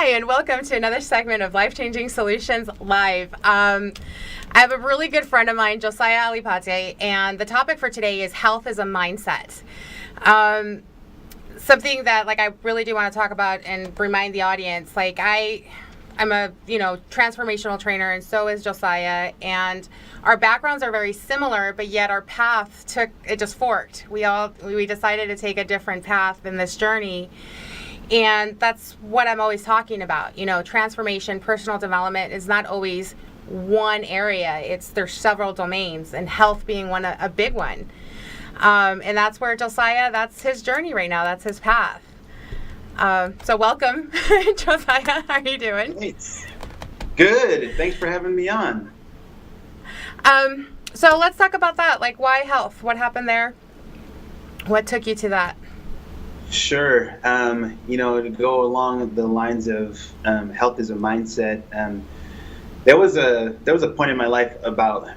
Hi, and welcome to another segment of Life Changing Solutions Live. I have a really good friend of mine, Josiah Alipate, and the topic for today is health as a mindset. Something that I really do want to talk about and remind the audience. I'm a transformational trainer, and so is Josiah, and our backgrounds are very similar, but yet our path just forked. We decided to take a different path in this journey. And that's what I'm always talking about. Transformation, personal development is not always one area. There's several domains, and health being a big one. And that's where Josiah, that's his journey right now. That's his path. So welcome, Josiah. How are you doing? Thanks. Good. Thanks for having me on. So let's talk about that. Why health? What happened there? What took you to that? Sure. To go along the lines of health as a mindset, there was a point in my life about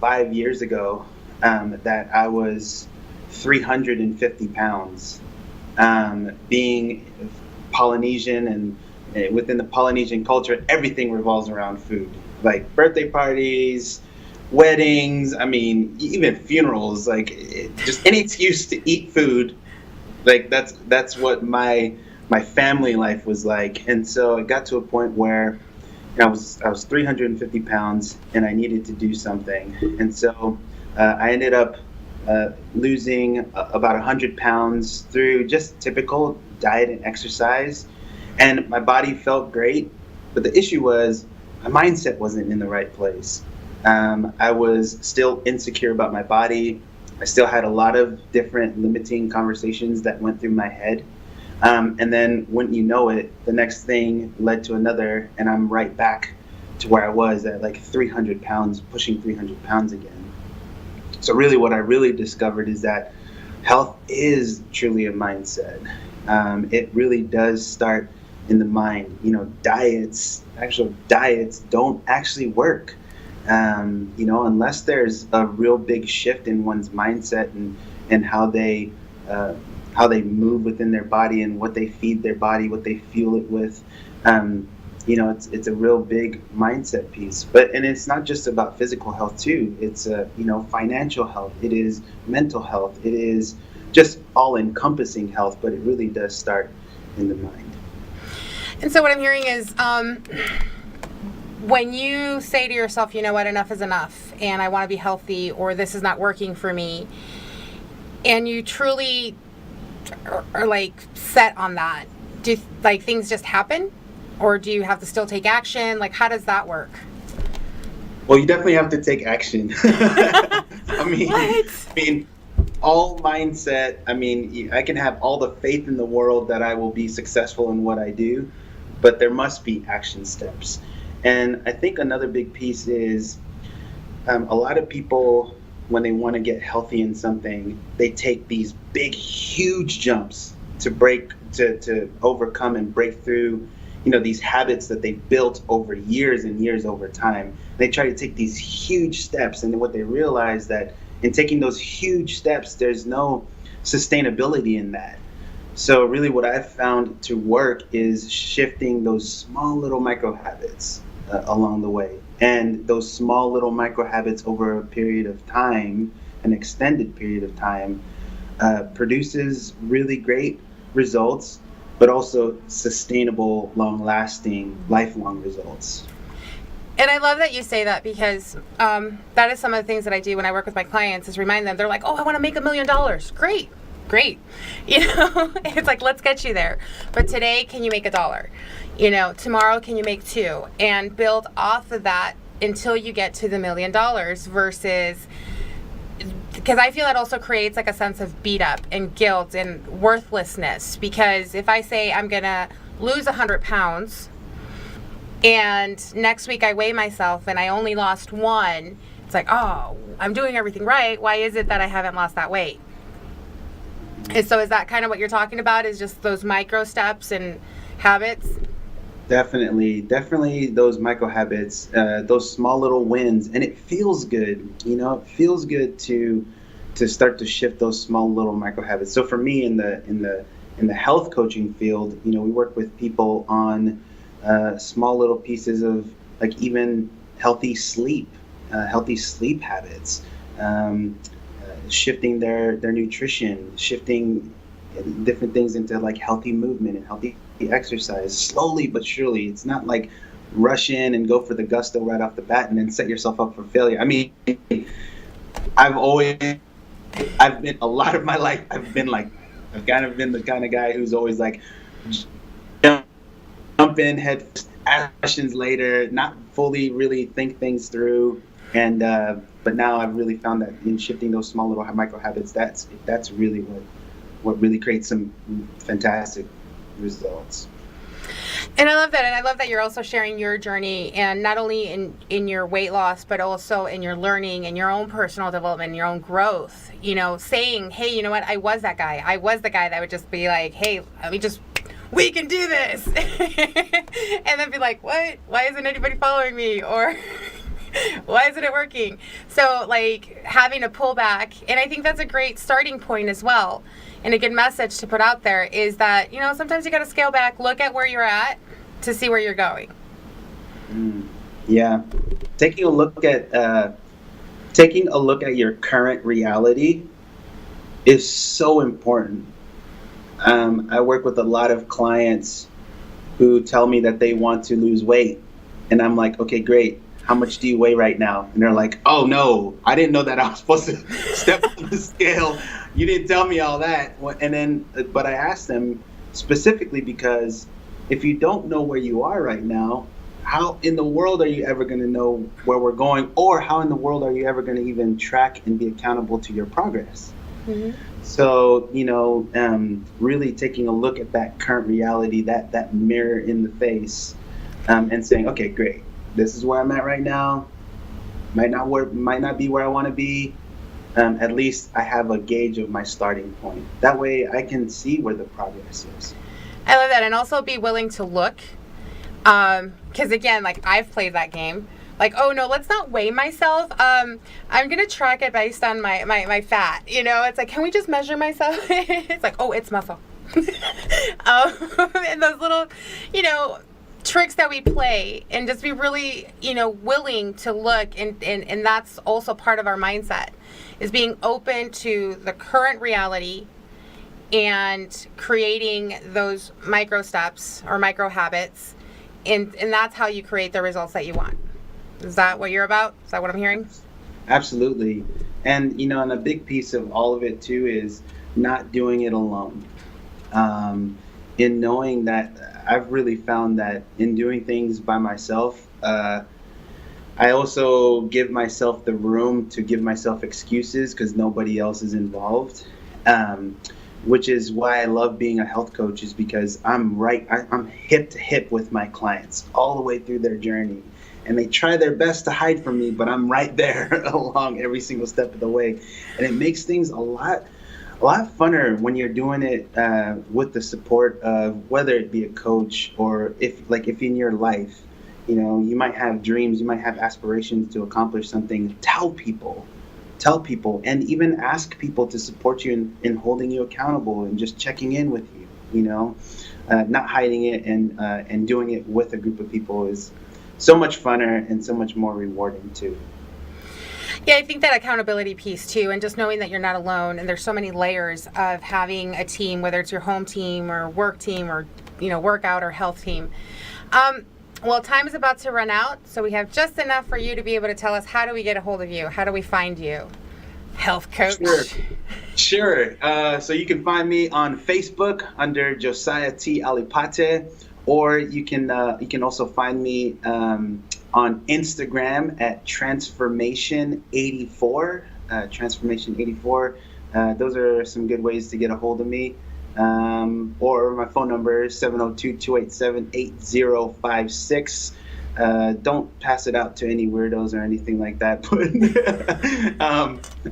5 years ago that I was 350 pounds. Being Polynesian and within the Polynesian culture, everything revolves around food, like birthday parties, weddings. Even funerals. Just any excuse to eat food. That's what my family life was like. And so it got to a point where I was 350 pounds and I needed to do something. And so I ended up losing about 100 pounds through just typical diet and exercise. And my body felt great, but the issue was my mindset wasn't in the right place. I was still insecure about my body. I still had a lot of different limiting conversations that went through my head. And then wouldn't you know it, the next thing led to another, and I'm right back to where I was at 300 pounds, pushing 300 pounds again. So really what I really discovered is that health is truly a mindset. It really does start in the mind. Actual diets don't actually work. Unless there's a real big shift in one's mindset and how they move within their body and what they feed their body, what they fuel it with. It's a real big mindset piece. And it's not just about physical health too. It's financial health. It is mental health. It is just all-encompassing health. But it really does start in the mind. And so what I'm hearing is, when you say to yourself, you know what, enough is enough, and I want to be healthy, or this is not working for me, and you truly are set on that, do things just happen, or do you have to still take action? How does that work? Well, you definitely have to take action. What? All mindset. I can have all the faith in the world that I will be successful in what I do, but there must be action steps. And I think another big piece is a lot of people, when they want to get healthy in something, they take these big, huge jumps to overcome and break through, these habits that they've built over years and years over time. They try to take these huge steps, and what they realize that in taking those huge steps, there's no sustainability in that. So really what I've found to work is shifting those small little micro habits along the way. And those small little micro habits over a period of time, an extended period of time, produces really great results, but also sustainable, long-lasting, lifelong results. And I love that you say that, because that is some of the things that I do when I work with my clients, is remind them. They're like, oh, I want to make $1 million. Great. It's let's get you there. But today, can you make $1? Tomorrow, can you make $2? And build off of that until you get to the $1 million, versus, because I feel that also creates a sense of beat up and guilt and worthlessness. Because if I say I'm going to lose 100 pounds and next week I weigh myself and I only lost 1, it's oh, I'm doing everything right. Why is it that I haven't lost that weight? And so is that kind of what you're talking about, is just those micro steps and habits? Definitely those micro habits, those small little wins, and it feels good. It feels good to start to shift those small little micro habits. So for me in the health coaching field, we work with people on small little pieces of like even healthy sleep habits, shifting their nutrition, shifting different things into like healthy movement and healthy exercise, slowly but surely. It's not like rush in and go for the gusto right off the bat and then set yourself up for failure. I mean, I've been a lot of my life, I've kind of been the kind of guy who's always like jump in head first, ask questions later, not fully really think things through. And but now I've really found that in shifting those small little micro habits, that's really what really creates some fantastic results. And I love that. And I love that you're also sharing your journey, and not only in your weight loss, but also in your learning and your own personal development and your own growth. You know, saying, hey, you know what? I was that guy. I was the guy that would just be like, hey, we can do this. And then be like, what? Why isn't anybody following me? Or why isn't it working? So like having to pull back. And I think that's a great starting point as well. And a good message to put out there is that, you know, sometimes you got to scale back, look at where you're at to see where you're going. Yeah. Taking a look at your current reality is so important. I work with a lot of clients who tell me that they want to lose weight. And I'm like, okay, great. How much do you weigh right now? And they're like, oh no, I didn't know that I was supposed to step on the scale. You didn't tell me all that. And then, but I asked them specifically because if you don't know where you are right now, how in the world are you ever going to know where we're going? Or how in the world are you ever going to even track and be accountable to your progress? Mm-hmm. So, you know, really taking a look at that current reality, that mirror in the face, and saying, okay, great. This is where I'm at right now. Might not be where I want to be. At least I have a gauge of my starting point. That way I can see where the progress is. I love that. And also be willing to look. Because again, like I've played that game. Like, oh no, let's not weigh myself. I'm going to track it based on my fat. You know, it's like, can we just measure myself? It's like, oh, it's muscle. And those little, you know, tricks that we play, and just be really, you know, willing to look, and that's also part of our mindset, is being open to the current reality and creating those micro steps or micro habits, and that's how you create the results that you want. Is that what you're about? Is that what I'm hearing? Absolutely. And you know, and a big piece of all of it too is not doing it alone. In knowing that I've really found that in doing things by myself, I also give myself the room to give myself excuses because nobody else is involved, which is why I love being a health coach, is because I'm hip to hip with my clients all the way through their journey. And they try their best to hide from me, but I'm right there along every single step of the way. And it makes things a lot funner when you're doing it with the support of, whether it be a coach or if in your life, you know, you might have dreams, you might have aspirations to accomplish something. Tell people, and even ask people to support you in holding you accountable and just checking in with you. You know, not hiding it and doing it with a group of people is so much funner and so much more rewarding too. Yeah, I think that accountability piece too, and just knowing that you're not alone, and there's so many layers of having a team, whether it's your home team or work team or, you know, workout or health team. Well, time is about to run out, so we have just enough for you to be able to tell us, how do we get a hold of you? How do we find you? Health coach. Sure. So you can find me on Facebook under Josiah T. Alipate, or you can also find me on Instagram at Transformation84. Transformation84. Those are some good ways to get a hold of me. Or my phone number is 702-287-8056. Don't pass it out to any weirdos or anything like that. But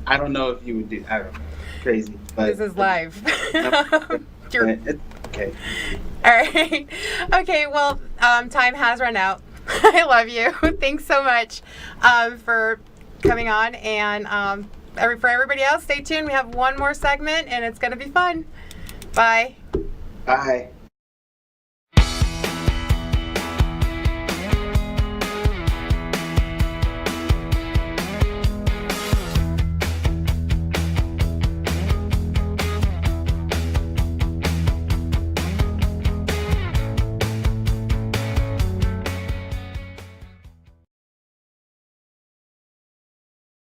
I don't know if you would do. I don't know. Crazy. But this is live. It's okay. All right. Okay. Well, time has run out. I love you. Thanks so much for coming on. And for everybody else, stay tuned. We have one more segment, and it's going to be fun. Bye. Bye.